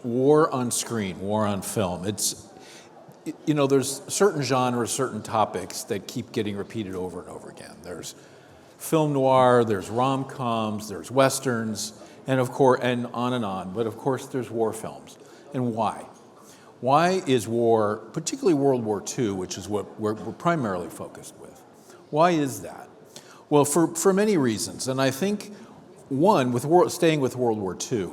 war on screen, war on film. There's certain genres, certain topics that keep getting repeated over and over again. There's film noir, there's rom-coms, there's westerns, and of course, and on and on. But of course, there's war films. And why? Why is war, particularly World War II, which is what we're primarily focused with, why is that? Well, for many reasons. And I think, one, staying with World War II,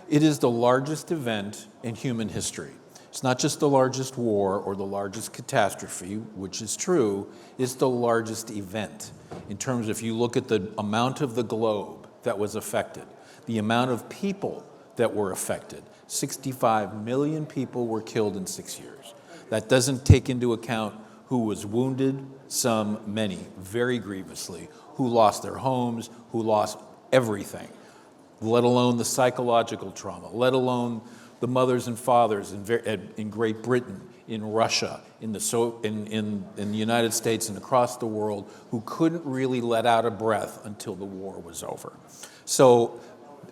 it is the largest event in human history. It's not just the largest war or the largest catastrophe, which is true, it's the largest event. In terms of, if you look at the amount of the globe that was affected, the amount of people that were affected, 65 million people were killed in 6 years. That doesn't take into account who was wounded, many, very grievously, who lost their homes, who lost everything, let alone the psychological trauma, let alone the mothers and fathers in Great Britain, in Russia, in the United States and across the world, who couldn't really let out a breath until the war was over. So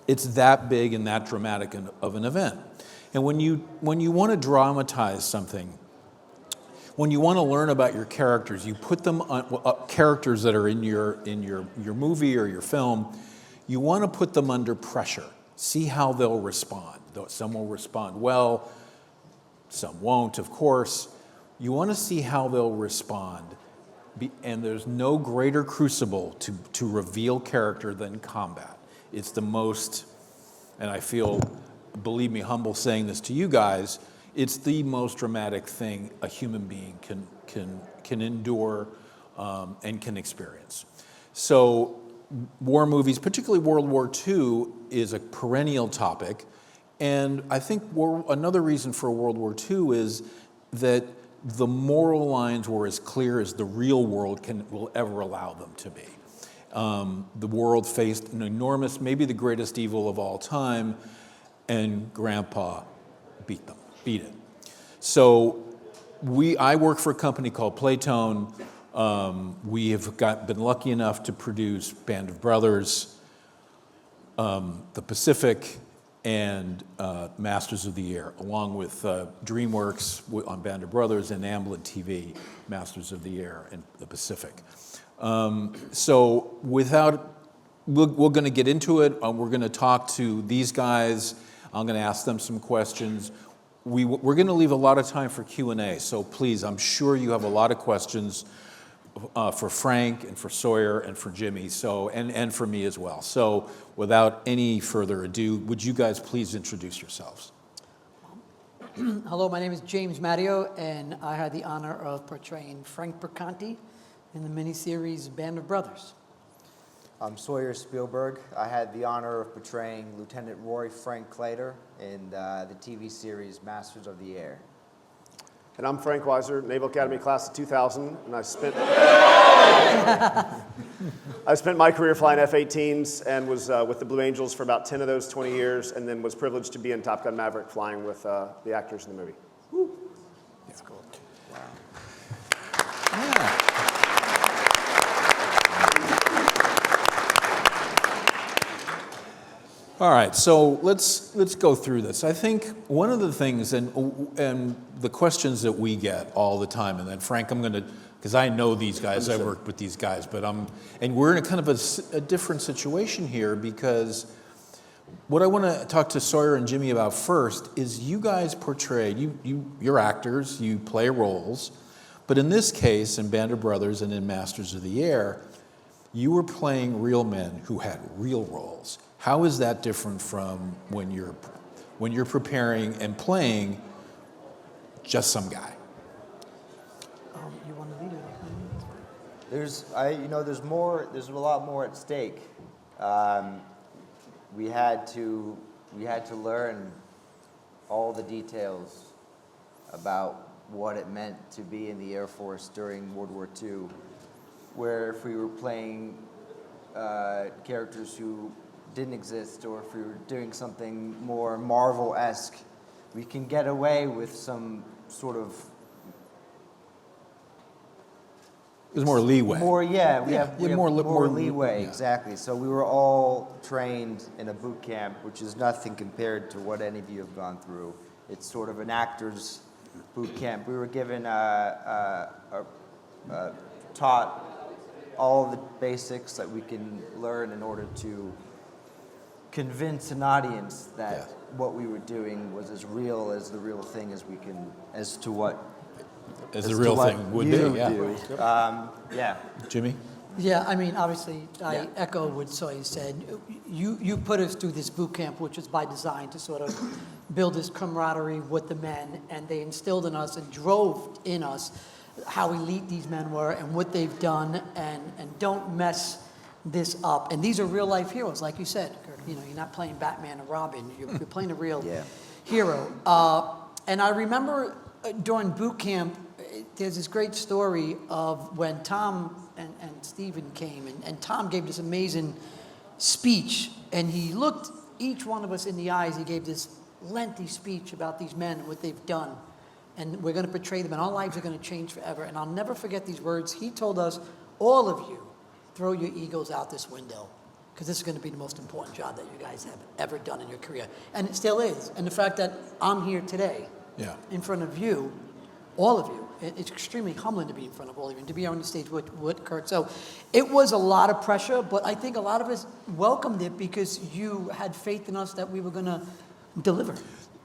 it's that big and that dramatic of an event. And when you want to dramatize something, when you want to learn about your characters, you put them on characters that are in your movie or your film. You want to put them under pressure. See how they'll respond. Some will respond well, some won't, of course. You want to see how they'll respond. And there's no greater crucible to reveal character than combat. It's the most, and I feel, believe me, humble saying this to you guys, it's the most dramatic thing a human being can endure and can experience. So war movies, particularly World War II, is a perennial topic. And I think another reason for World War II is that the moral lines were as clear as the real world will ever allow them to be. The world faced an enormous, maybe the greatest evil of all time, and Grandpa beat it. So I work for a company called Playtone. We have been lucky enough to produce Band of Brothers, The Pacific, and Masters of the Air, along with DreamWorks on Band of Brothers and Amblin TV, Masters of the Air and The Pacific. So we're going to get into it. We're going to talk to these guys. I'm going to ask them some questions. We're going to leave a lot of time for Q&A, so please, I'm sure you have a lot of questions for Frank and for Sawyer and for Jimmy, and for me as well. So without any further ado, would you guys please introduce yourselves? Hello, my name is James Matteo, and I had the honor of portraying Frank Perconti in the miniseries Band of Brothers. I'm Sawyer Spielberg. I had the honor of portraying Lieutenant Roy Frank Clater in the TV series Masters of the Air. And I'm Frank Weiser, Naval Academy class of 2000, and I spent my career flying F-18s and was with the Blue Angels for about 10 of those 20 years, and then was privileged to be in Top Gun Maverick flying with the actors in the movie. Woo. That's cool. Wow. Yeah. All right, so let's go through this. I think one of the things, and the questions that we get all the time, and then Frank, I'm going to, because I know these guys, I've worked with these guys, and we're in a kind of a different situation here, because what I want to talk to Sawyer and Jimmy about first is you guys portrayed, you're actors, you play roles, but in this case, in Band of Brothers and in Masters of the Air, you were playing real men who had real roles. How is that different from when you're preparing and playing just some guy? You want to lead it? There's a lot more at stake. We had to learn all the details about what it meant to be in the Air Force during World War II, where if we were playing characters who didn't exist, or if we were doing something more Marvel-esque, we can get away with some sort of There's more leeway. More, yeah, we have more more li- leeway, yeah. exactly. So we were all trained in a boot camp, which is nothing compared to what any of you have gone through. It's sort of an actor's boot camp. We were given, taught all of the basics that we can learn in order to convince an audience that Yeah. what we were doing was as real as the real thing as we can, as to what As as the to real what thing would you be, yeah. do. Yeah. Jimmy? Yeah, I mean, obviously, I Yeah. echo what Soy said. You put us through this boot camp, which was by design to sort of build this camaraderie with the men, and they instilled in us and drove in us how elite these men were and what they've done, and don't mess this up. And these are real life heroes, like you said, Kirk. You know, you're not playing Batman or Robin. You're playing a real Yeah. hero. And I remember during boot camp, there's this great story of when Tom and Stephen came, and Tom gave this amazing speech, and he looked each one of us in the eyes. He gave this lengthy speech about these men and what they've done, and we're going to portray them, and our lives are going to change forever. And I'll never forget these words. He told us, all of you, throw your egos out this window, because this is going to be the most important job that you guys have ever done in your career. And it still is. And the fact that I'm here today Yeah. in front of you, all of you, it's extremely humbling to be in front of all of you and to be on the stage with Kurt. So it was a lot of pressure, but I think a lot of us welcomed it because you had faith in us that we were going to deliver.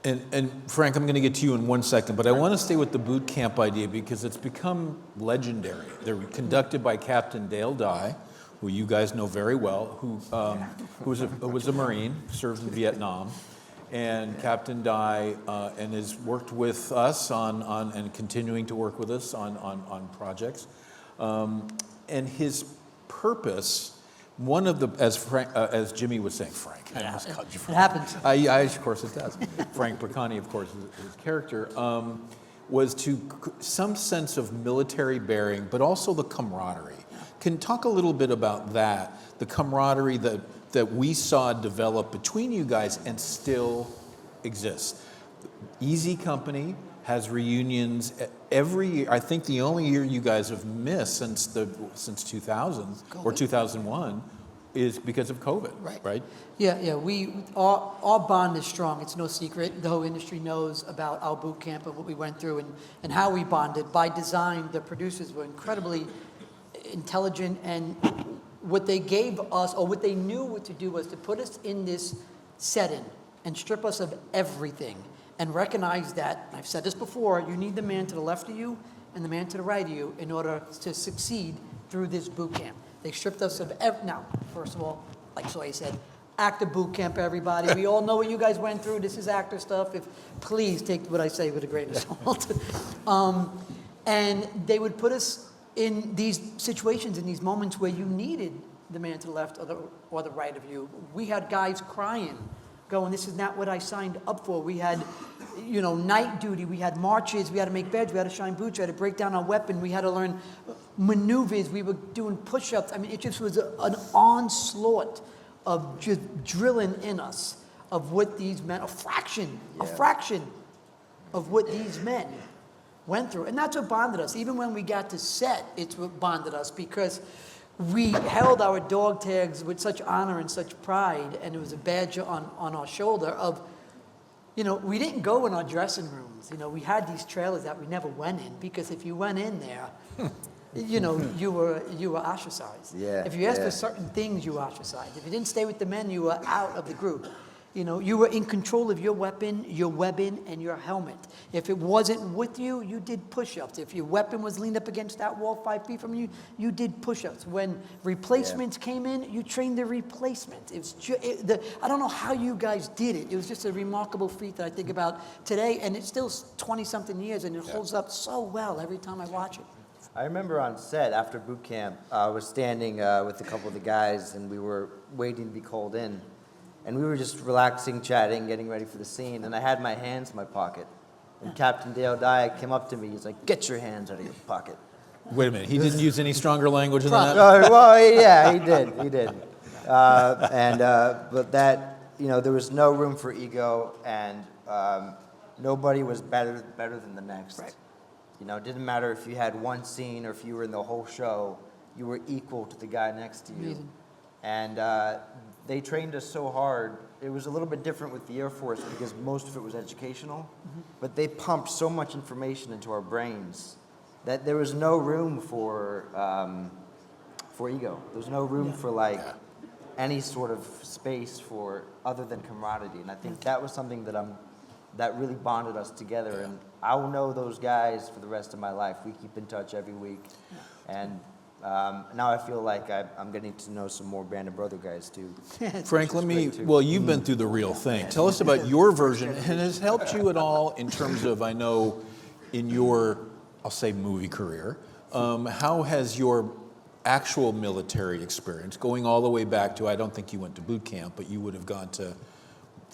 And Frank, I'm going to get to you in 1 second, but I want to stay with the boot camp idea because it's become legendary. They're conducted by Captain Dale Dye, who you guys know very well, who was a Marine, served in Vietnam, and Captain Dye and has worked with us on and continuing to work with us on projects, and his purpose. One of the, as Jimmy was saying, Frank. I almost called you It Frank. happens. Of course it does. Frank Bracani, of course, his character, was to some sense of military bearing, but also the camaraderie. Can talk a little bit about that, the camaraderie that we saw develop between you guys and still exists. Easy Company has reunions every year. I think the only year you guys have missed since 2000 or 2001 is because of COVID, right? Yeah. Our bond is strong. It's no secret. The whole industry knows about our boot camp and what we went through and how we bonded. By design, the producers were incredibly intelligent, and what they gave us, or what they knew what to do, was to put us in this setting and strip us of everything and recognize that, I've said this before, you need the man to the left of you and the man to the right of you in order to succeed through this boot camp. They stripped us of now, first of all, like Soy said, actor boot camp, everybody. We all know what you guys went through. This is actor stuff. Please take what I say with a grain of salt. And they would put us in these situations, in these moments where you needed the man to the left or the right of you. We had guys crying, going, this is not what I signed up for. We had, night duty. We had marches. We had to make beds. We had to shine boots. We had to break down our weapon. We had to learn maneuvers. We were doing push-ups. I mean, it just was an onslaught of just drilling in us of what these men, a fraction of what these men went through. And that's what bonded us. Even when we got to set, it's what bonded us, because we held our dog tags with such honor and such pride, and it was a badge on our shoulder of, we didn't go in our dressing rooms. We had these trailers that we never went in, because if you went in there, you were ostracized. Yeah, If you asked yeah. for certain things, you were ostracized. If you didn't stay with the men, you were out of the group. You were in control of your weapon, and your helmet. If it wasn't with you, you did push-ups. If your weapon was leaned up against that wall 5 feet from you, you did push-ups. When replacements came in, you trained the replacement. I don't know how you guys did it. It was just a remarkable feat that I think about today, and it's still 20-something years, and it holds up so well every time I watch it. I remember on set after boot camp, I was standing with a couple of the guys, and we were waiting to be called in. And we were just relaxing, chatting, getting ready for the scene. And I had my hands in my pocket. And Captain Dale Dye came up to me. He's like, "Get your hands out of your pocket." Wait a minute, he didn't use any stronger language than that? Well, yeah, he did. But that, there was no room for ego, and nobody was better than the next. Right. You know, it didn't matter if you had one scene or if you were in the whole show, you were equal to the guy next to you. Amazing. And they trained us so hard. It was a little bit different with the Air Force because most of it was educational, but they pumped so much information into our brains that there was no room for ego. There was no room for like any sort of space for other than camaraderie. And I think that was something that really bonded us together. And I will know those guys for the rest of my life. We keep in touch every week. And now I feel like I'm getting to know some more Band of Brother guys too. Frank, well, you've been through the real thing. Tell us about your version, and has it helped you at all in terms of, I know, in your, I'll say, movie career, how has your actual military experience, going all the way back to, I don't think you went to boot camp, but you would have gone to,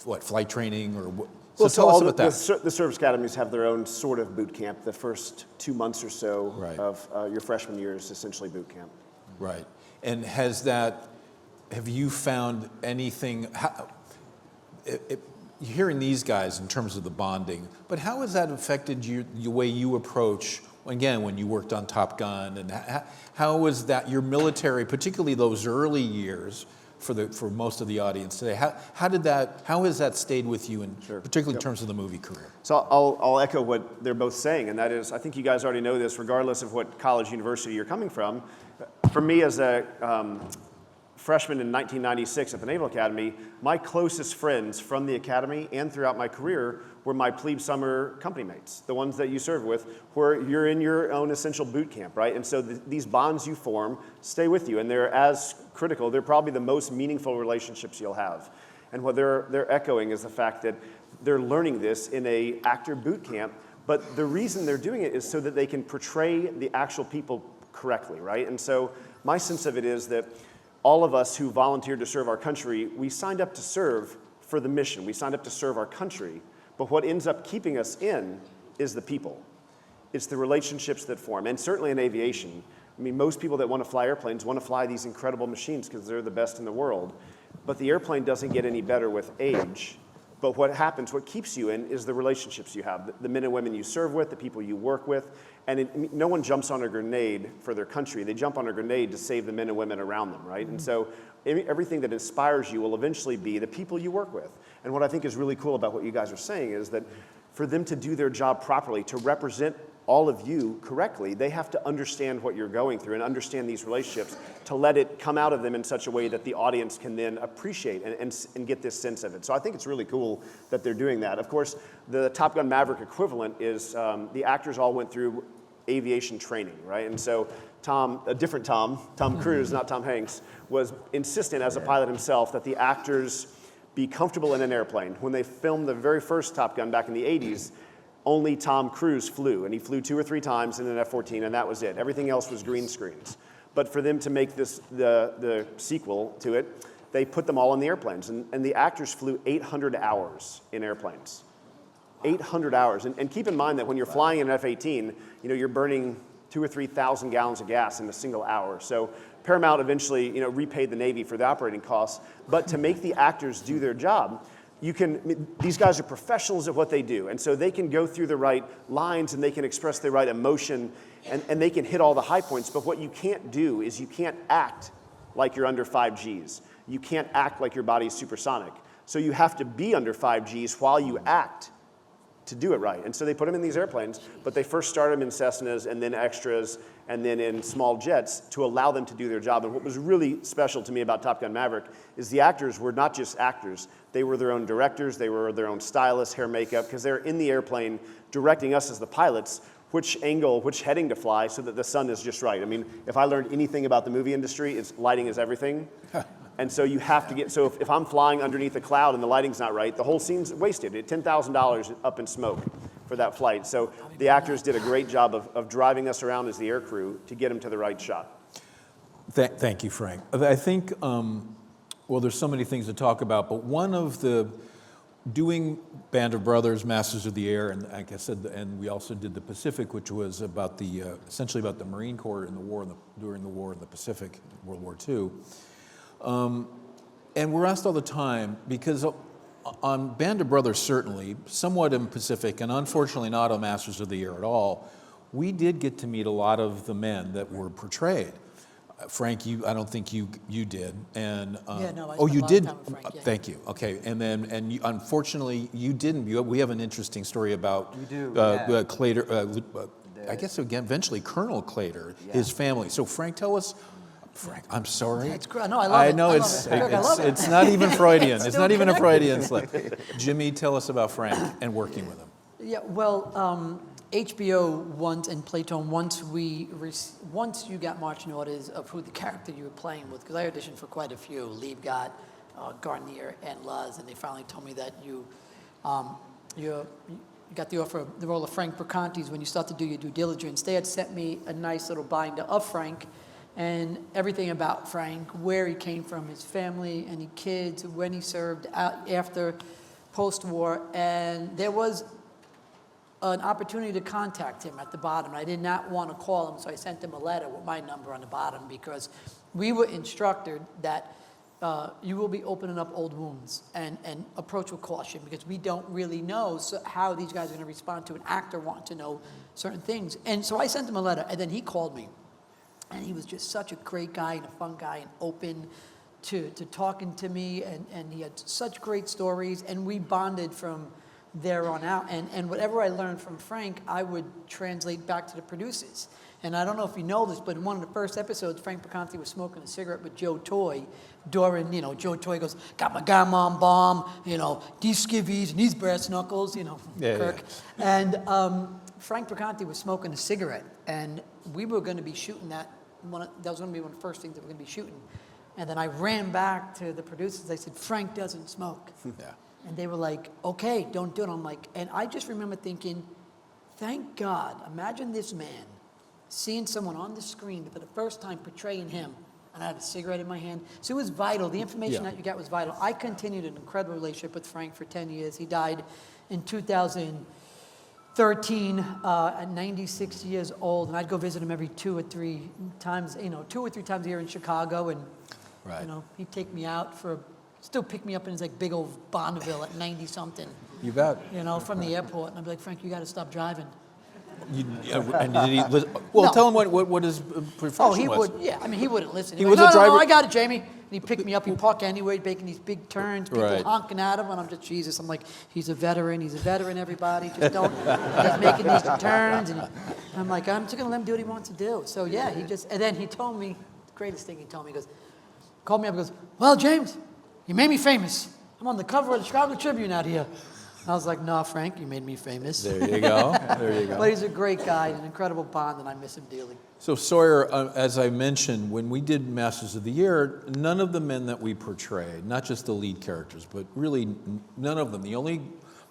what, flight training or what? So tell us about that. The service academies have their own sort of boot camp. The first 2 months or so of your freshman year is essentially boot camp. Right. And have you found anything, hearing these guys in terms of the bonding, but how has that affected the way you approach, again, when you worked on Top Gun, and how was that, your military, particularly those early years, for most of the audience today, how has that stayed with you, particularly in terms of the movie career? So I'll echo what they're both saying, and that is, I think you guys already know this, regardless of what college, university you're coming from. For me, as a freshman in 1996 at the Naval Academy, my closest friends from the academy and throughout my career were my plebe summer company mates, the ones that you serve with, where you're in your own essential boot camp, right? And so these bonds you form stay with you, and they're as critical. They're probably the most meaningful relationships you'll have. And what they're echoing is the fact that they're learning this in a actor boot camp, but the reason they're doing it is so that they can portray the actual people correctly, right? And so my sense of it is that all of us who volunteered to serve our country, we signed up to serve for the mission. We signed up to serve our country. But what ends up keeping us in is the people. It's the relationships that form. And certainly in aviation, I mean, most people that want to fly airplanes want to fly these incredible machines because they're the best in the world. But the airplane doesn't get any better with age. But what happens, what keeps you in, is the relationships you have, the men and women you serve with, the people you work with. And no one jumps on a grenade for their country. They jump on a grenade to save the men and women around them, right? And so everything that inspires you will eventually be the people you work with. And what I think is really cool about what you guys are saying is that for them to do their job properly, to represent all of you correctly, they have to understand what you're going through and understand these relationships to let it come out of them in such a way that the audience can then appreciate and get this sense of it. So I think it's really cool that they're doing that. Of course, the Top Gun Maverick equivalent is the actors all went through aviation training, right? And so Tom Cruise, not Tom Hanks, was insistent as a pilot himself that the actors be comfortable in an airplane. When they filmed the very first Top Gun back in the 80s, only Tom Cruise flew, and he flew 2 or 3 times in an F-14, and that was it. Everything else was green screens. But for them to make this the sequel to it, they put them all in the airplanes, and the actors flew 800 hours in airplanes. 800 hours, and keep in mind that when you're flying in an F-18, you're burning 2,000 or 3,000 gallons of gas in a single hour. So Paramount eventually, repaid the Navy for the operating costs, but to make the actors do their job, these guys are professionals at what they do, and so they can go through the right lines and they can express the right emotion and they can hit all the high points, but what you can't do is you can't act like you're under 5 Gs. You can't act like your body's supersonic. So you have to be under 5 Gs while you act to do it right. And so they put them in these airplanes, but they first started them in Cessnas and then extras and then in small jets to allow them to do their job. And what was really special to me about Top Gun Maverick is the actors were not just actors. They were their own directors, they were their own stylists, hair, makeup, because they're in the airplane directing us as the pilots which angle, which heading to fly so that the sun is just right. I mean, if I learned anything about the movie industry, it's lighting is everything. And so you have to so if I'm flying underneath a cloud and the lighting's not right, the whole scene's wasted. $10,000 up in smoke for that flight. So the actors did a great job of driving us around as the air crew to get them to the right shot. Thank you, Frank. I think, there's so many things to talk about, but one of the, doing Band of Brothers, Masters of the Air, and like I said, and we also did the Pacific, which was about essentially about the Marine Corps in the war, during the war in the Pacific, World War II. And we're asked all the time, because on Band of Brothers certainly, somewhat in Pacific, and unfortunately not on Masters of the Air at all, we did get to meet a lot of the men that were portrayed. Frank, I don't think you did, and Yeah, no, I oh, spent you a lot of did. time with Frank, yeah. Thank you. Okay, and then unfortunately you didn't. We have an interesting story about We do, yeah. Clater. I guess again, eventually Colonel Clater, his family. So Frank, tell us. Frank, I'm sorry. It's great. No, I love it. know I love it's it. Kirk, I love it. it's not even Freudian. It's Still not even a connected. Freudian slip. Jimmy, tell us about Frank and working with him. Yeah, well, HBO once and Playtone once you got marching orders of who the character you were playing with, because I auditioned for quite a few, Liebgott, Garnier, and Luz, and they finally told me that you got the offer of the role of Frank Bricantes when you start to do your due diligence. They had sent me a nice little binder of Frank and everything about Frank, where he came from, his family, any kids, when he served, after, post-war, and there was an opportunity to contact him at the bottom. I did not want to call him, so I sent him a letter with my number on the bottom because we were instructed that you will be opening up old wounds and approach with caution because we don't really know how these guys are going to respond to an actor wanting to know certain things. And so I sent him a letter, and then he called me. And he was just such a great guy and a fun guy and open to talking to me, and he had such great stories, and we bonded from there on out. And whatever I learned from Frank, I would translate back to the producers. And I don't know if you know this, but in one of the first episodes, Frank Bricanti was smoking a cigarette with Joe Toy during, Joe Toy goes, got my gammon bomb, these skivvies and these brass knuckles, Kirk. Yeah. And Frank Bricanti was smoking a cigarette, and we were going to be shooting that. That was going to be one of the first things that we were going to be shooting. And then I ran back to the producers. I said, Frank doesn't smoke. Yeah. And they were like, okay, don't do it. I'm like, and I just remember thinking, thank God, imagine this man seeing someone on the screen for the first time portraying him, and I had a cigarette in my hand. So it was vital. The information that you got was vital. I continued an incredible relationship with Frank for 10 years. He died in 2013 at 96 years old, and I'd go visit him every 2 or 3 times, 2 or 3 times a year in Chicago, and Right. he'd take me out still pick me up in his big old Bonneville at 90 something, You bet. from the airport, and I'd be like, Frank, you got to stop driving. And did he? Well, No. tell him what his profession was. Oh, he would, yeah. I mean, he wouldn't listen. He He'd was go, a no, driver- I got it, Jamie. And he'd pick me up. He'd park anyway, making these big turns, people Right. honking at him, and I'm just, Jesus. I'm like, he's a veteran, everybody. Just don't, he's making these turns. And I'm like, I'm just going to let him do what he wants to do. So, yeah, and then he told me, the greatest thing he told me, he goes, called me up and goes, well, James, you made me famous. I'm on the cover of the Chicago Tribune out here. I was like, nah, Frank, you made me famous. There you go. There you go. But he's a great guy, an incredible bond, and I miss him dearly. So Sawyer, as I mentioned, when we did Masters of the Year, none of the men that we portrayed, not just the lead characters, but really none of them. The only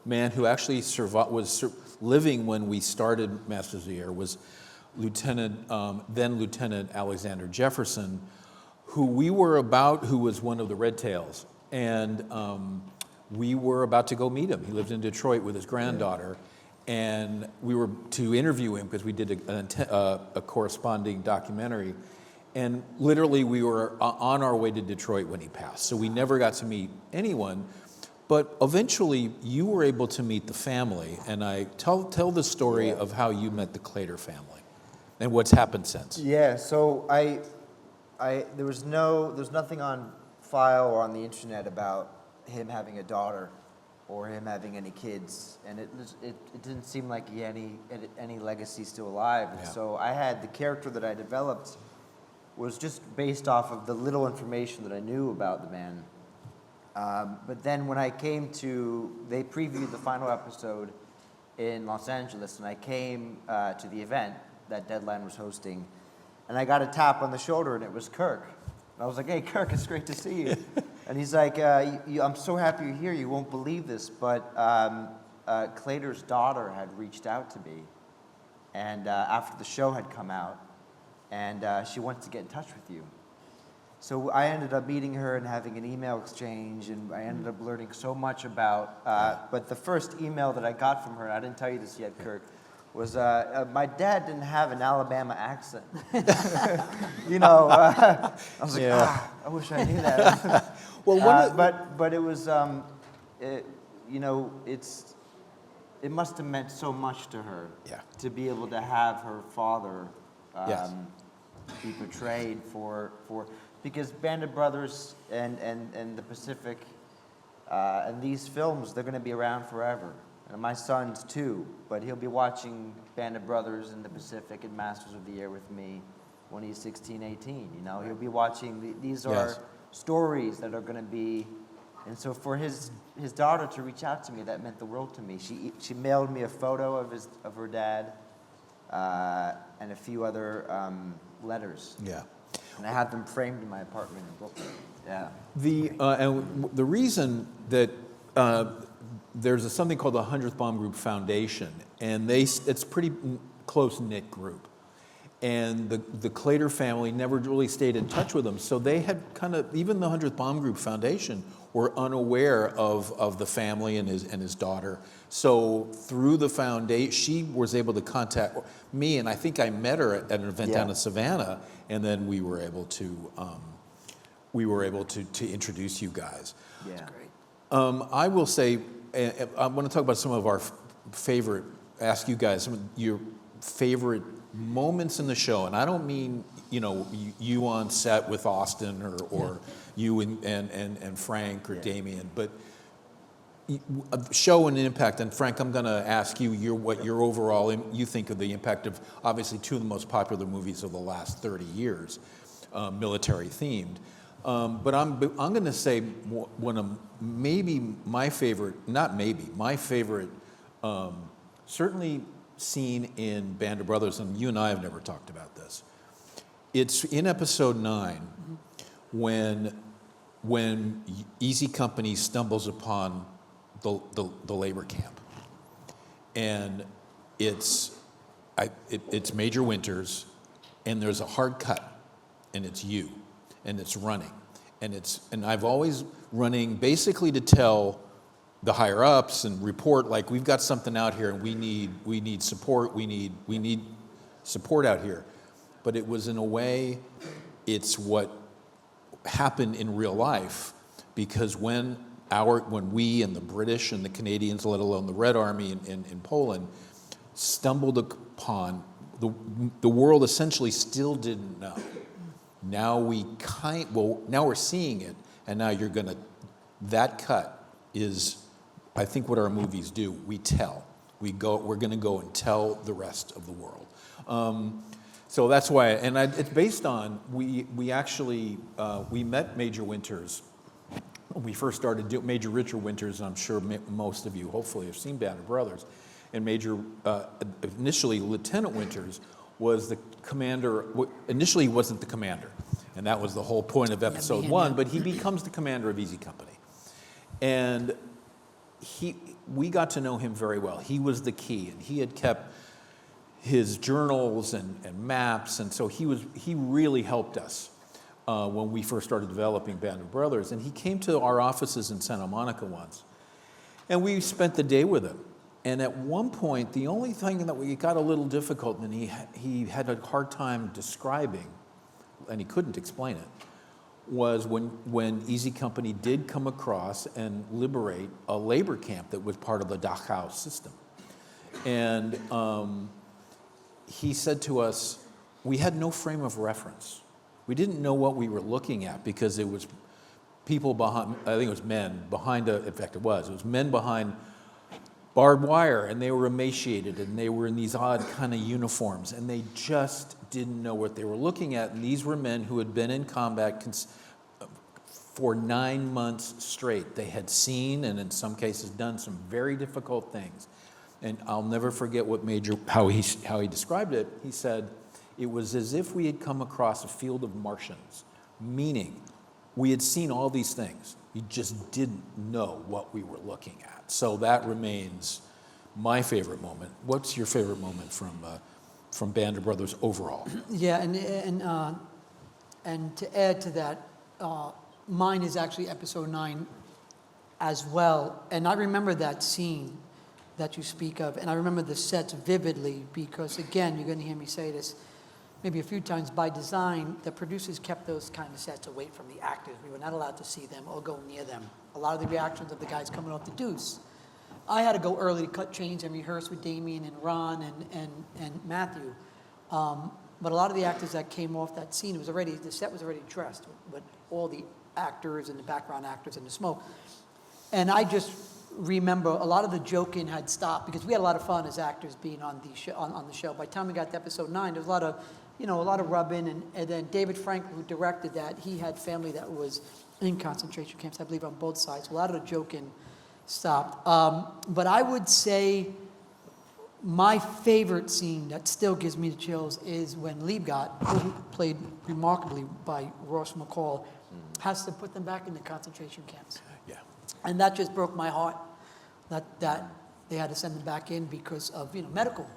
man who actually was living when we started Masters of the Year was then Lieutenant Alexander Jefferson, who was one of the Red Tails, and we were about to go meet him. He lived in Detroit with his granddaughter, and we were to interview him because we did a corresponding documentary. And literally, we were on our way to Detroit when he passed, so we never got to meet anyone. But eventually, you were able to meet the family, and tell the story of how you met the Clater family and what's happened since. Yeah, so there's nothing on file or on the internet about him having a daughter or him having any kids, and it didn't seem like he had any legacy still alive. And Yeah. so I had the character that I developed was just based off of the little information that I knew about the man. But then when they previewed the final episode in Los Angeles, and I came to the event that Deadline was hosting, and I got a tap on the shoulder, and it was Kirk. And I was like, hey, Kirk, it's great to see you. And he's like, I'm so happy you're here. You won't believe this, but Clater's daughter had reached out to me, and after the show had come out, and she wants to get in touch with you. So I ended up meeting her and having an email exchange, and I ended up learning so much about, but the first email that I got from her, and I didn't tell you this yet, Kirk, was my dad didn't have an Alabama accent. I was like, I wish I knew that. Well, but it was, it must have meant so much to her. Yeah. To be able to have her father Yes. be portrayed because Band of Brothers and the Pacific and these films, they're going to be around forever. And my son's 2, but he'll be watching Band of Brothers and the Pacific and Masters of the Air with me when he's 16, 18. You know, he'll be watching. These are Yes. stories that are going to be. And so for his daughter to reach out to me, that meant the world to me. She mailed me a photo of her dad and a few other letters. Yeah. And I have them framed in my apartment in Brooklyn. Yeah. The reason that there's something called the 100th Bomb Group Foundation, and it's a pretty close-knit group. And the Clater family never really stayed in touch with them, so they had kind of, even the 100th Bomb Group Foundation were unaware of the family and his daughter. So through the foundation, she was able to contact me, and I think I met her at an event down in Savannah, and then we were able to introduce you guys. Yeah. Great. I will say, I want to talk about some of our favorite, ask you guys, some of your favorite moments in the show. And I don't mean, you on set with Austin or you and Frank or Damien, but a show and impact. And Frank, I'm going to ask you what your overall, you think of the impact of obviously 2 of the most popular movies of the last 30 years, military themed. But I'm going to say one of my favorite, certainly scene in Band of Brothers, and you and I have never talked about this. It's in episode 9 when Easy Company stumbles upon the labor camp, and it's Major Winters, and there's a hard cut, and it's you. And it's running, and I've always running basically to tell the higher ups and report, like, we've got something out here and we need support, we need support out here. But it was, in a way, it's what happened in real life, because when we and the British and the Canadians, let alone the Red Army in Poland, stumbled upon, the world essentially still didn't know. Now now we're seeing it, and now that cut is, I think, what our movies do. We tell. We're going to go and tell the rest of the world. So that's why, and it's based on, we actually, we met Major Winters when we first started doing, Major Richard Winters, and I'm sure most of you hopefully have seen Band of Brothers, and initially Lieutenant Winters was the commander. Initially, he wasn't the commander, and that was the whole point of episode 1. But he becomes the commander of Easy Company, and we got to know him very well. He was the key, and he had kept his journals and maps, and so he really helped us when we first started developing Band of Brothers. And he came to our offices in Santa Monica once, and we spent the day with him. And at one point, the only thing that we got a little difficult, and he had a hard time describing, and he couldn't explain it, was when Easy Company did come across and liberate a labor camp that was part of the Dachau system. And he said to us, we had no frame of reference. We didn't know what we were looking at, because it was people behind, I think it was men behind, in fact it was men behind barbed wire, and they were emaciated, and they were in these odd kind of uniforms, and they just didn't know what they were looking at. And these were men who had been in combat for 9 months straight. They had seen, and in some cases done, some very difficult things. And I'll never forget how he described it. He said, it was as if we had come across a field of Martians, meaning we had seen all these things. We just didn't know what we were looking at. So that remains my favorite moment. What's your favorite moment from Band of Brothers overall? Yeah, and to add to that, mine is actually episode 9 as well. And I remember that scene that you speak of, and I remember the sets vividly, because again, you're going to hear me say this maybe a few times, by design, the producers kept those kind of sets away from the actors. We were not allowed to see them or go near them. A lot of the reactions of the guys coming off the Deuce I had to go early to cut chains and rehearse with Damien and Ron and Matthew. But a lot of the actors that came off that scene, the set was already dressed with all the actors and the background actors and the smoke. And I just remember a lot of the joking had stopped because we had a lot of fun as actors being on the show. By the time we got to episode 9, there was a lot of rubbing, and then David Frank, who directed that, he had family that was in concentration camps, I believe, on both sides. A lot of the joking stopped. But I would say my favorite scene that still gives me the chills is when Liebgott, who played remarkably by Ross McCall, has to put them back in the concentration camps. Yeah. And that just broke my heart, that they had to send them back in because of medical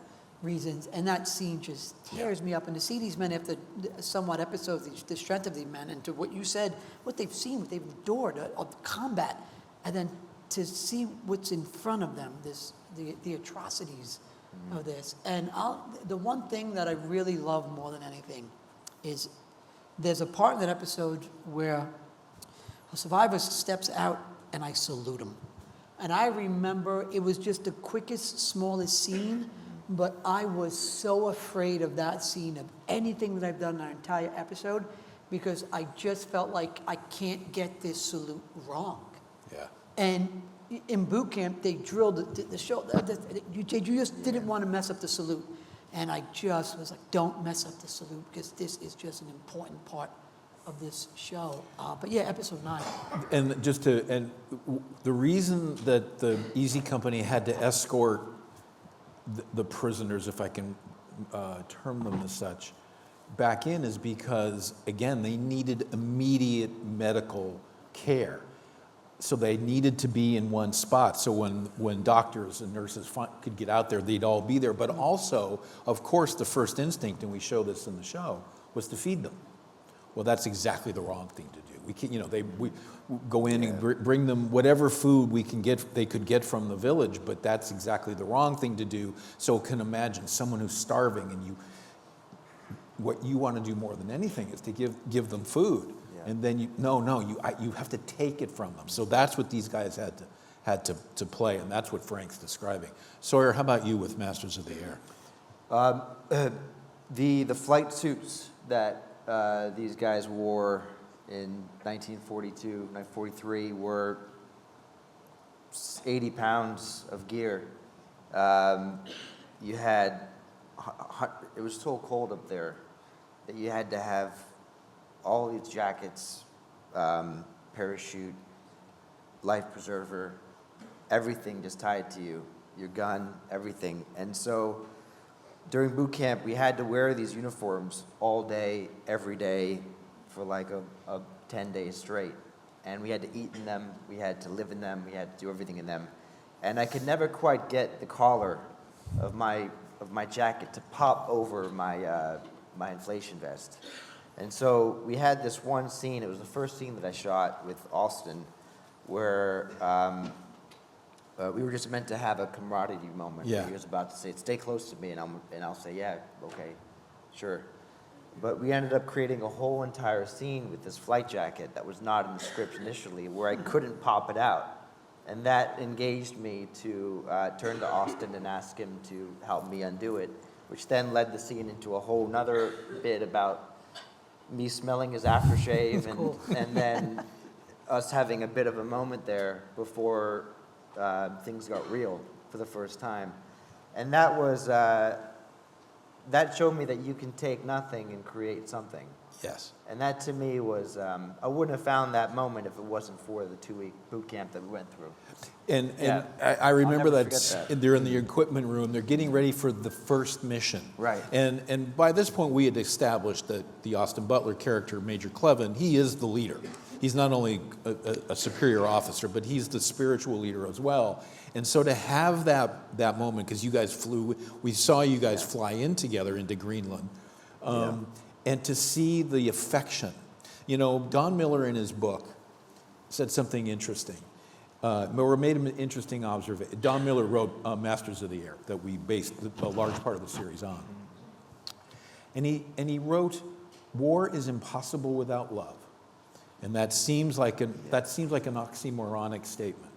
reasons. And that scene just tears me up. And to see these men after somewhat episodes, the strength of these men, and to what you said, what they've seen, what they've endured of combat, and then to see what's in front of them, the atrocities of this. And the one thing that I really love more than anything is there's a part in that episode where a survivor steps out and I salute him. And I remember it was just the quickest, smallest scene, but I was so afraid of that scene, of anything that I've done in our entire episode, because I just felt like I can't get this salute wrong. Yeah. And in boot camp, they drilled the show. You just didn't want to mess up the salute. And I just was like, don't mess up the salute, because this is just an important part of this show. But yeah, episode 9. And the reason that the Easy Company had to escort the prisoners, if I can term them as such, back in is because, again, they needed immediate medical care. So they needed to be in one spot. So when doctors and nurses could get out there, they'd all be there. But also, of course, the first instinct, and we show this in the show, was to feed them. Well, that's exactly the wrong thing to do. We can, we go in and bring them whatever food they could get from the village, but that's exactly the wrong thing to do. So can imagine someone who's starving, and what you want to do more than anything is to give them food. And then you have to take it from them. So that's what these guys had to play, and that's what Frank's describing. Sawyer, how about you with Masters of the Air? The flight suits that these guys wore in 1942, 1943 were 80 pounds of gear. You had, it was so cold up there that you had to have all these jackets, parachute, life preserver, everything just tied to you, your gun, everything. And so during boot camp, we had to wear these uniforms all day, every day, for like a 10 days straight. And we had to eat in them, we had to live in them, we had to do everything in them. And I could never quite get the collar of my jacket to pop over my inflation vest. And so we had this one scene, it was the first scene that I shot with Austin, where we were just meant to have a camaraderie moment. Yeah. Where he was about to say, stay close to me, and I'll say, yeah, okay, sure. But we ended up creating a whole entire scene with this flight jacket that was not in the script initially, where I couldn't pop it out. And that engaged me to turn to Austin and ask him to help me undo it, which then led the scene into a whole nother bit about me smelling his aftershave, and then us having a bit of a moment there before things got real for the first time. And that was, that showed me that you can take nothing and create something. Yes. And that to me was, I wouldn't have found that moment if it wasn't for the 2-week boot camp that we went through. And Yeah. I remember I'll never that forget that. they're in the equipment room, they're getting ready for the first mission. Right. And by this point, we had established that the Austin Butler character, Major Clevin, he is the leader. He's not only a superior officer, but he's the spiritual leader as well. And so to have that moment, because you guys we saw you guys fly in together into Greenland, and to see the affection. Don Miller in his book said something interesting. Or made an interesting observation. Don Miller wrote Masters of the Air, that we based a large part of the series on. And he wrote, "War is impossible without love." And that seems like an oxymoronic statement.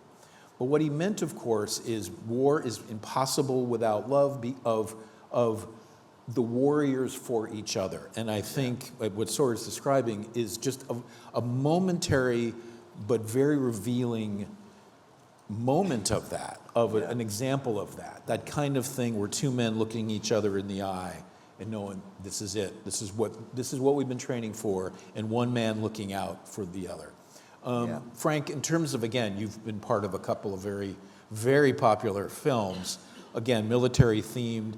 But what he meant, of course, is war is impossible without love of the warriors for each other. And I think what Sora's describing is just a momentary but very revealing moment of that, an example of that kind of thing where two men looking each other in the eye and knowing this is it, this is what we've been training for, and one man looking out for the other. Frank, in terms of, again, you've been part of a couple of very, very popular films, again, military themed.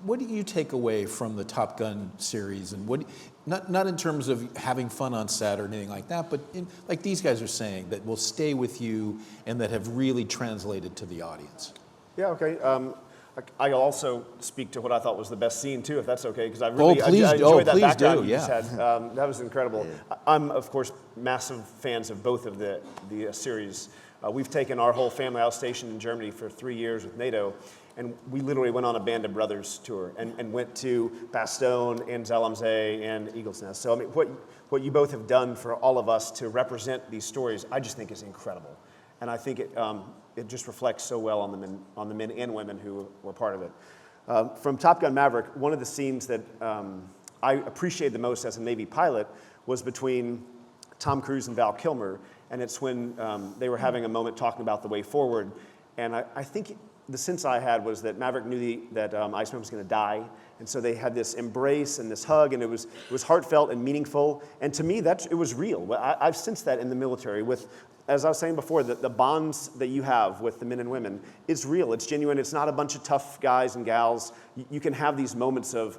What do you take away from the Top Gun series, and not in terms of having fun on set or anything like that, but like these guys are saying, that will stay with you and that have really translated to the audience? Yeah, okay. I'll also speak to what I thought was the best scene too, if that's okay, because I really I enjoyed that background you just had. That was incredible. Yeah. I'm, of course, massive fans of both of the series. We've taken our whole family. I was stationed in Germany for 3 years with NATO, and we literally went on a Band of Brothers tour and went to Bastogne and Zell am See and Eagle's Nest. So I mean, what you both have done for all of us to represent these stories, I just think is incredible, and I think it just reflects so well on the men and women who were part of it. From Top Gun Maverick, one of the scenes that I appreciated the most as a Navy pilot was between Tom Cruise and Val Kilmer, and it's when they were having a moment talking about the way forward, and I think the sense I had was that Maverick knew that Iceman was going to die, and so they had this embrace and this hug, and it was heartfelt and meaningful, and to me it was real. I've sensed that in the military with, as I was saying before, the bonds that you have with the men and women is real. It's genuine. It's not a bunch of tough guys and gals. You can have these moments of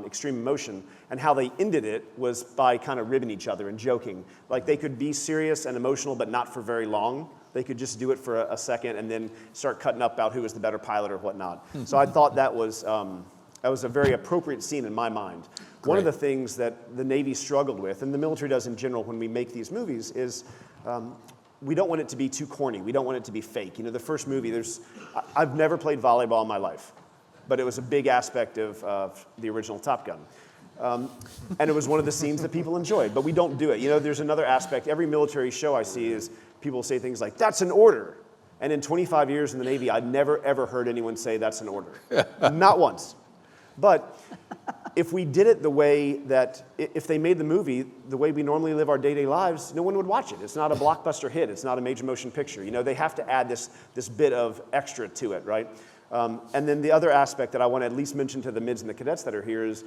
extreme emotion, and how they ended it was by kind of ribbing each other and joking. Like they could be serious and emotional, but not for very long. They could just do it for a second and then start cutting up about who was the better pilot or whatnot. So I thought that was a very appropriate scene in my mind. Great. One of the things that the Navy struggled with, and the military does in general when we make these movies, is we don't want it to be too corny. We don't want it to be fake. You know, the first movie, I've never played volleyball in my life, but it was a big aspect of the original Top Gun. And it was one of the scenes that people enjoyed, but we don't do it. You know, there's another aspect. Every military show I see is people say things like, "That's an order." And in 25 years in the Navy, I'd never, ever heard anyone say that's an order. Not once. But if we did it the way that, if they made the movie the way we normally live our day-to-day lives, no one would watch it. It's not a blockbuster hit. It's not a major motion picture. You know, they have to add this bit of extra to it, right? And then the other aspect that I want to at least mention to the mids and the cadets that are here is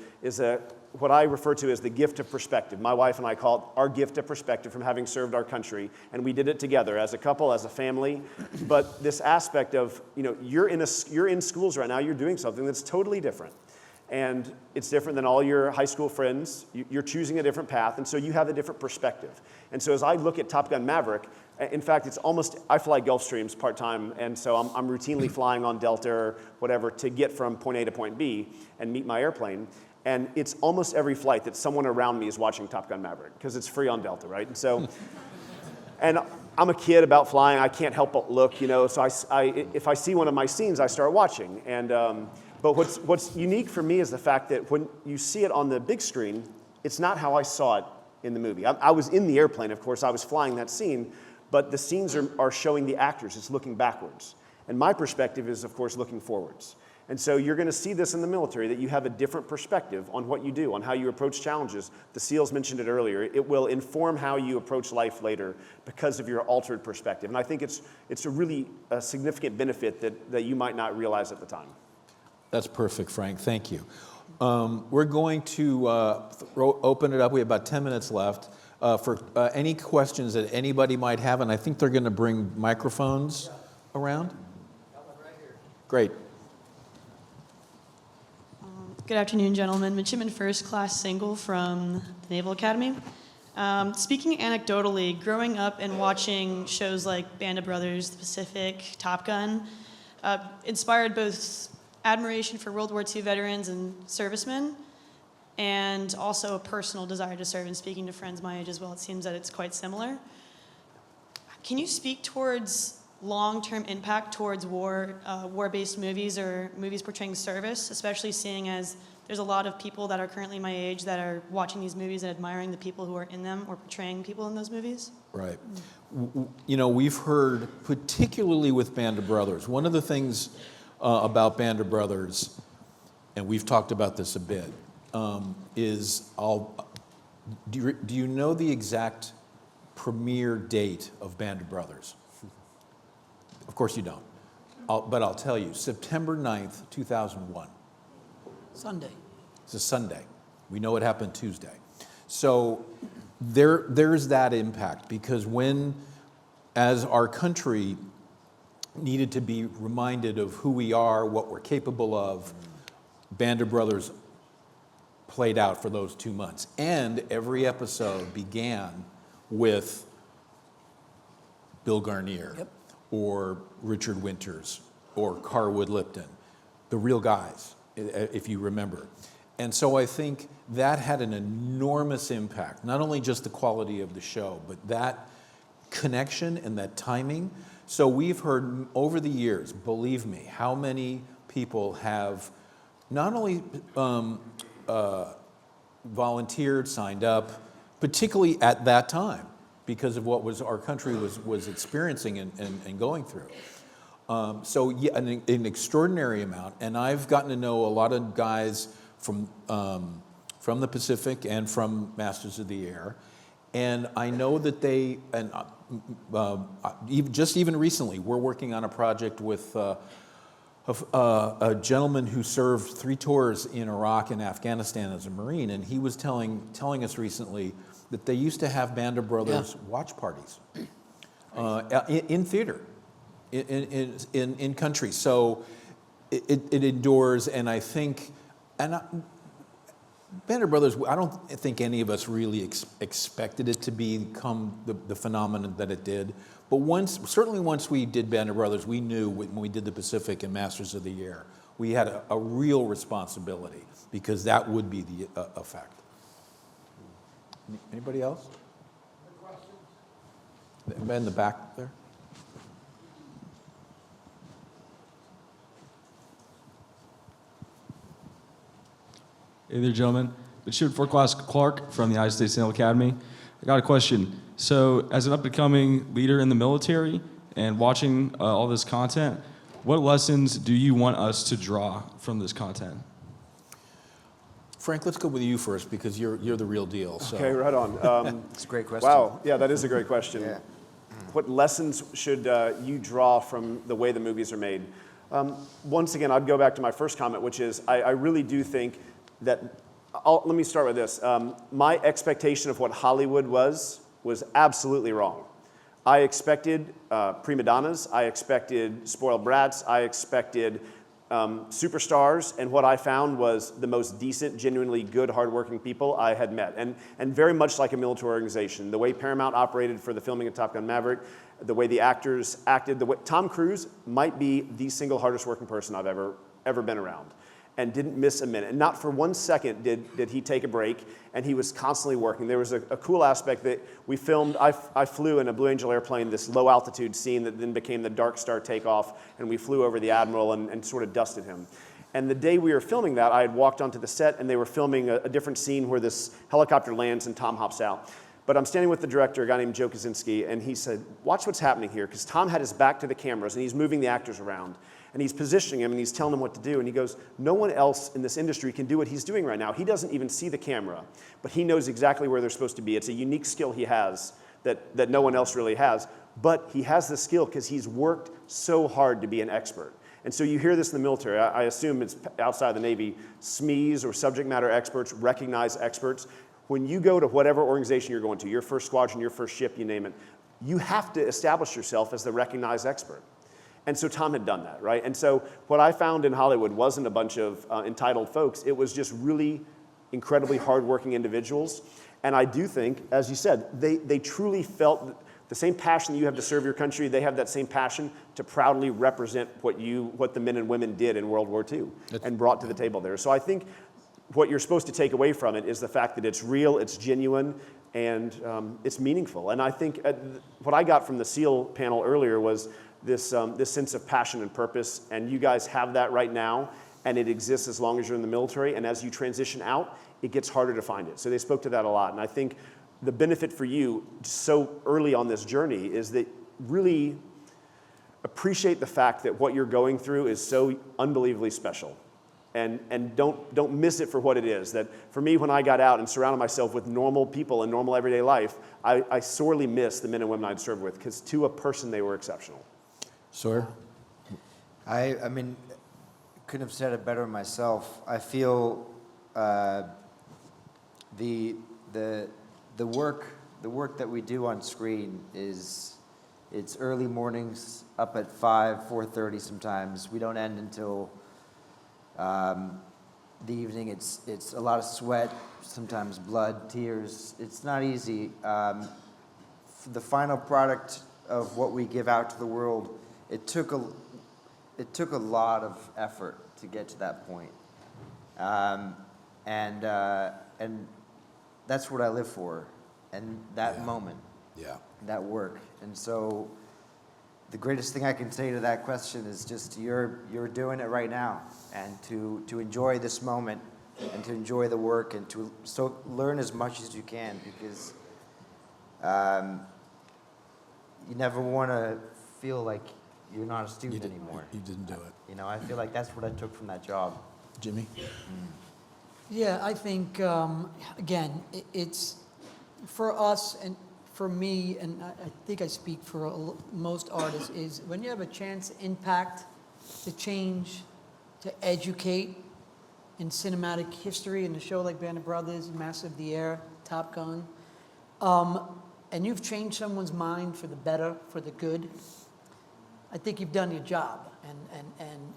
what I refer to as the gift of perspective. My wife and I call it our gift of perspective from having served our country, and we did it together as a couple, as a family. But this aspect of, you know, you're in schools right now, you're doing something that's totally different. And it's different than all your high school friends. You're choosing a different path, and so you have a different perspective. And so as I look at Top Gun Maverick, in fact, I fly Gulfstreams part-time, and so I'm routinely flying on Delta or whatever to get from point A to point B and meet my airplane. And it's almost every flight that someone around me is watching Top Gun Maverick, because it's free on Delta, right? And so, and I'm a kid about flying. I can't help but look, you know, so if I see one of my scenes, I start watching. And but what's unique for me is the fact that when you see it on the big screen, it's not how I saw it in the movie. I was in the airplane, of course. I was flying that scene, but the scenes are showing the actors. It's looking backwards. And my perspective is, of course, looking forwards. And so you're going to see this in the military, that you have a different perspective on what you do, on how you approach challenges. The SEALs mentioned it earlier. It will inform how you approach life later because of your altered perspective. And I think it's a really significant benefit that you might not realize at the time. That's perfect, Frank. Thank you. We're going to open it up. We have about 10 minutes left for any questions that anybody might have, and I think they're going to bring microphones around. Right here. Great. Good afternoon, gentlemen. Midshipman First Class Single from the Naval Academy. Speaking anecdotally, growing up and watching shows like Band of Brothers, The Pacific, Top Gun, inspired both admiration for World War II veterans and servicemen, and also a personal desire to serve. And speaking to friends my age as well, it seems that it's quite similar. Can you speak towards long-term impact towards war-based movies or movies portraying service, especially seeing as there's a lot of people that are currently my age that are watching these movies and admiring the people who are in them or portraying people in those movies. Right. You know, we've heard, particularly with Band of Brothers, one of the things about Band of Brothers, and we've talked about this a bit, is do you know the exact premiere date of Band of Brothers? Of course you don't. But I'll tell you, September 9th, 2001. Sunday. It's a Sunday. We know it happened Tuesday. So there's that impact, because as our country needed to be reminded of who we are, what we're capable of, Band of Brothers played out for those 2 months. And every episode began with Bill Garnier, Yep. or Richard Winters, or Carwood Lipton, the real guys, if you remember. And so I think that had an enormous impact, not only just the quality of the show, but that connection and that timing. So we've heard over the years, believe me, how many people have not only volunteered, signed up, particularly at that time, because of what our country was experiencing and going through. So yeah, an extraordinary amount. And I've gotten to know a lot of guys from the Pacific and from Masters of the Air. And I know that even recently, we're working on a project with a gentleman who served 3 tours in Iraq and Afghanistan as a Marine, and he was telling us recently that they used to have Band of Brothers watch parties in theater, in countries. So it endures, and I think, Band of Brothers, I don't think any of us really expected it to become the phenomenon that it did. But certainly once we did Band of Brothers, we knew when we did the Pacific and Masters of the Air, we had a real responsibility, because that would be the effect. Anybody else? In the back there. Hey there, gentlemen. Richard Fourclass Clark from the United States Naval Academy. I got a question. So, as an up-and-coming leader in the military and watching all this content, what lessons do you want us to draw from this content? Frank, let's go with you first, because you're the real deal. So. Okay, right on. It's a great question. Wow, yeah, that is a great question. Yeah. What lessons should you draw from the way the movies are made? Once again, I'd go back to my first comment, which is I really do think that, let me start with this. My expectation of what Hollywood was absolutely wrong. I expected prima donnas, I expected spoiled brats, I expected superstars, and what I found was the most decent, genuinely good, hardworking people I had met. And very much like a military organization, the way Paramount operated for the filming of Top Gun Maverick, the way the actors acted, the way Tom Cruise might be the single hardest working person I've ever been around, and didn't miss a minute. And not for 1 second did he take a break, and he was constantly working. There was a cool aspect that we filmed. I flew in a Blue Angel airplane, this low altitude scene that then became the Dark Star takeoff, and we flew over the Admiral and sort of dusted him. And the day we were filming that, I had walked onto the set, and they were filming a different scene where this helicopter lands and Tom hops out. But I'm standing with the director, a guy named Joe Kaczynski, and he said, watch what's happening here, because Tom had his back to the cameras, and he's moving the actors around. And he's positioning him, and he's telling them what to do. And he goes, no one else in this industry can do what he's doing right now. He doesn't even see the camera, but he knows exactly where they're supposed to be. It's a unique skill he has that no one else really has. But he has the skill because he's worked so hard to be an expert. And so you hear this in the military. I assume it's outside the Navy. SMEs, or subject matter experts, recognize experts. When you go to whatever organization you're going to, your first squadron, your first ship, you name it, you have to establish yourself as the recognized expert. And so Tom had done that, right? And so what I found in Hollywood wasn't a bunch of entitled folks. It was just really incredibly hardworking individuals. And I do think, as you said, they truly felt the same passion that you have to serve your country. They have that same passion to proudly represent what the men and women did in World War II and brought to the table there. So I think what you're supposed to take away from it is the fact that it's real, it's genuine, and it's meaningful. And I think what I got from the SEAL panel earlier was this sense of passion and purpose, and you guys have that right now. and it exists as long as you're in the military, and as you transition out, it gets harder to find it. So they spoke to that a lot, and I think the benefit for you so early on this journey is that really appreciate the fact that what you're going through is so unbelievably special. And don't miss it for what it is. That for me, when I got out and surrounded myself with normal people in normal everyday life, I sorely miss the men and women I'd served with, because to a person they were exceptional. Sawyer? I mean, couldn't have said it better myself. I feel the work that we do on screen it's early mornings, up at 4:30 sometimes. We don't end until the evening. It's a lot of sweat, sometimes blood, tears. It's not easy. The final product of what we give out to the world, it took a lot of effort to get to that point. And that's what I live for, and that moment, Yeah. that work. And so the greatest thing I can say to that question is just you're doing it right now, and to enjoy this moment, and to enjoy the work, and to learn as much as you can, because you never want to feel like you're not a student anymore. You didn't do it. You know, I feel like that's what I took from that job. Jimmy? Yeah, I think, again, it's for us and for me, and I think I speak for most artists, is when you have a chance to impact, to change, to educate in cinematic history, in a show like Band of Brothers, Master of the Air, Top Gun, and you've changed someone's mind for the better, for the good, I think you've done your job. And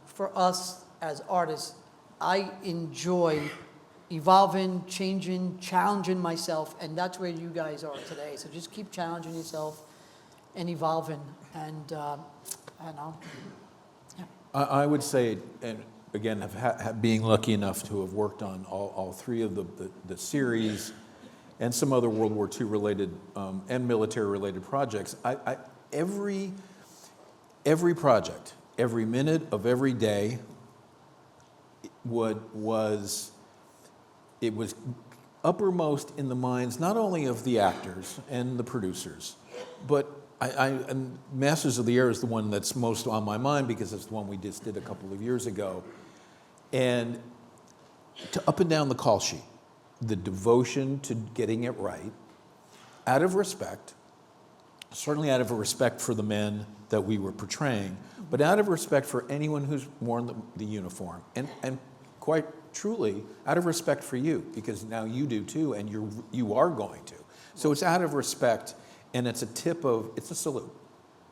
for us as artists, I enjoy evolving, changing, challenging myself, and that's where you guys are today. So just keep challenging yourself and evolving, and I don't know. Yeah. I would say, and again, being lucky enough to have worked on all three of the series and some other World War II related and military related projects, every project, every minute of every day was uppermost in the minds not only of the actors and the producers, but and Masters of the Air is the one that's most on my mind because it's the one we just did a couple of years ago. And up and down the call sheet, the devotion to getting it right, out of respect, certainly out of a respect for the men that we were portraying, but out of respect for anyone who's worn the uniform, and quite truly, out of respect for you, because now you do too, and you are going to. So it's out of respect, and it's a salute.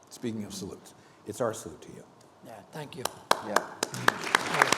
Speaking of salutes, it's our salute to you. Yeah, thank you. Yeah.